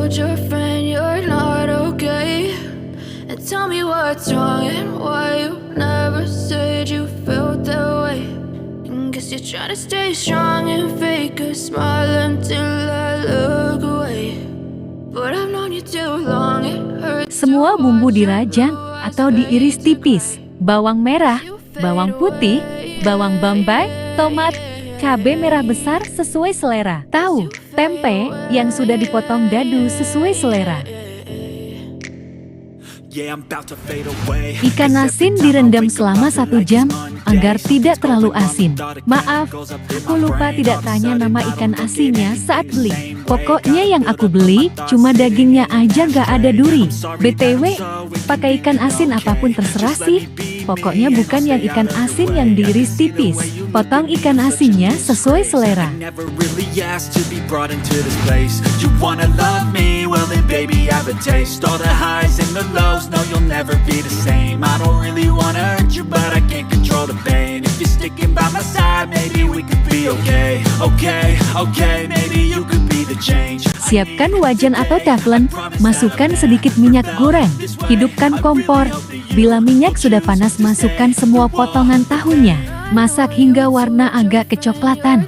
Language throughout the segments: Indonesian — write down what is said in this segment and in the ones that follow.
told your friend you're not okay? And tell me what's wrong and why you never said you felt that way. And guess you're trying to stay strong and fake a smile until I look away. But I've known you too long, it hurts. Semua bumbu dirajang atau diiris tipis. Bawang merah, bawang putih, bawang bombay, tomat, cabai merah besar sesuai selera. Tahu, tempe yang sudah dipotong dadu sesuai selera. Ikan asin direndam selama 1 jam agar tidak terlalu asin. Maaf, aku lupa tidak tanya nama ikan asinnya saat beli. Pokoknya yang aku beli cuma dagingnya aja gak ada duri. BTW, pakai ikan asin apapun terserah sih. Pokoknya bukan yang ikan asin yang diiris tipis. Potong ikan asinnya sesuai selera. No, you'll never be the same. I don't really wanna hurt you, but I can't control the pain. If you're sticking by my side, maybe we could be okay. Okay, maybe you could be the change. Siapkan wajan atau teflon, masukkan sedikit minyak goreng, hidupkan kompor. Bila minyak sudah panas, masukkan semua potongan tahunya. Masak hingga warna agak kecoklatan.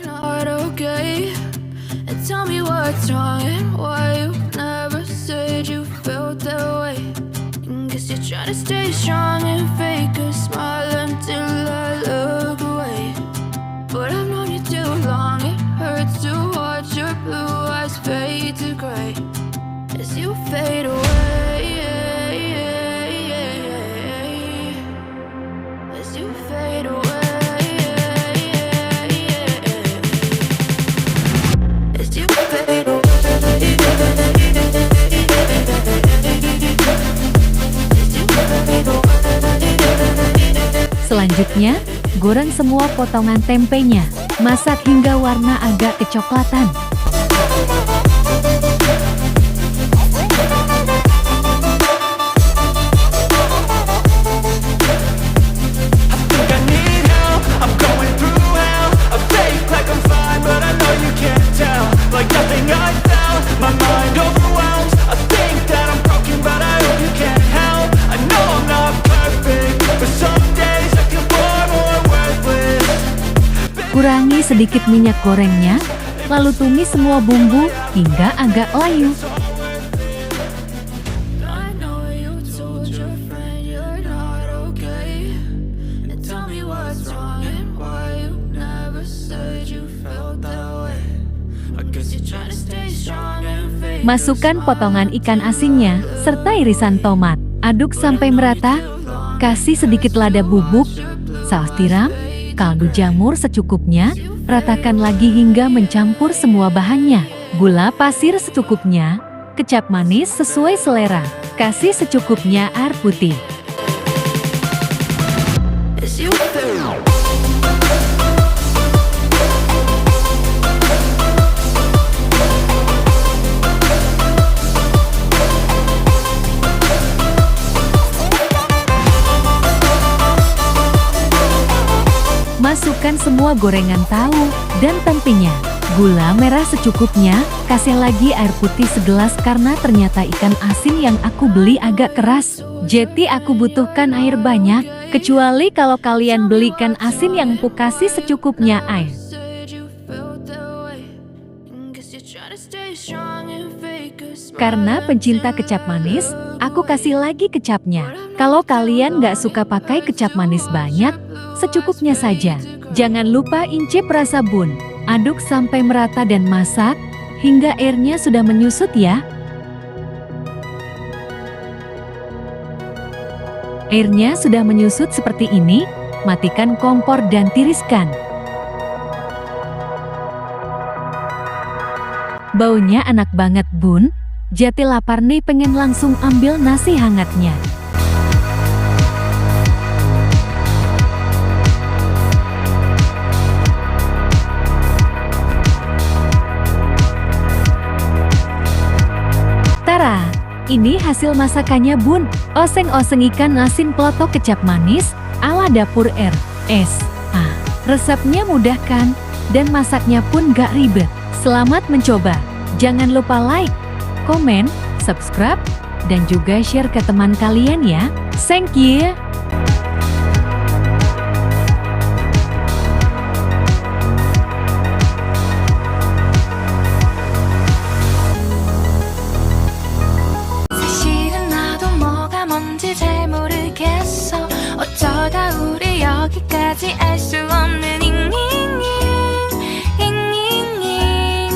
Try to stay strong and fake a smile until I look away. But I've known you too long, it hurts to watch your blue eyes fade to gray as you fade away. As you fade away. As you fade away. Selanjutnya, goreng semua potongan tempenya. Masak hingga warna agak kecoklatan. Kurangi sedikit minyak gorengnya, lalu tumis semua bumbu hingga agak layu. Masukkan potongan ikan asinnya, serta irisan tomat. Aduk sampai merata, kasih sedikit lada bubuk, saus tiram, kaldu jamur secukupnya, ratakan lagi hingga mencampur semua bahannya. Gula pasir secukupnya, kecap manis sesuai selera, kasih secukupnya air putih. Masukkan semua gorengan tahu dan tempenya. Gula merah secukupnya, kasih lagi air putih segelas karena ternyata ikan asin yang aku beli agak keras. Jadi aku butuhkan air banyak, kecuali kalau kalian beli ikan asin yang empuk, kasih secukupnya air. Karena pencinta kecap manis, aku kasih lagi kecapnya. Kalau kalian gak suka pakai kecap manis banyak, secukupnya saja. Jangan lupa incip rasa bun. Aduk sampai merata dan masak hingga airnya sudah menyusut ya. Airnya sudah menyusut seperti ini, matikan kompor dan tiriskan. Baunya enak banget bun. Jati lapar nih, pengen langsung ambil nasi hangatnya. Tara, ini hasil masakannya bun. Oseng-oseng ikan asin plotok kecap manis ala dapur RSA. Resepnya mudah kan? Dan masaknya pun gak ribet. Selamat mencoba. Jangan lupa like, komen, subscribe, dan juga share ke teman kalian ya. Thank you. 사실은 나도 뭐가 뭔지 잘 모르겠어. 어쩌다 우리 여기까지 알 수 없는 잉잉잉 잉잉잉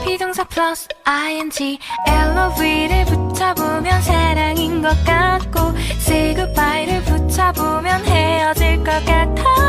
비동사 플러스 ing LOV를 붙여보면 사랑인 것 같고 Say goodbye를 붙여보면 헤어질 것 같아.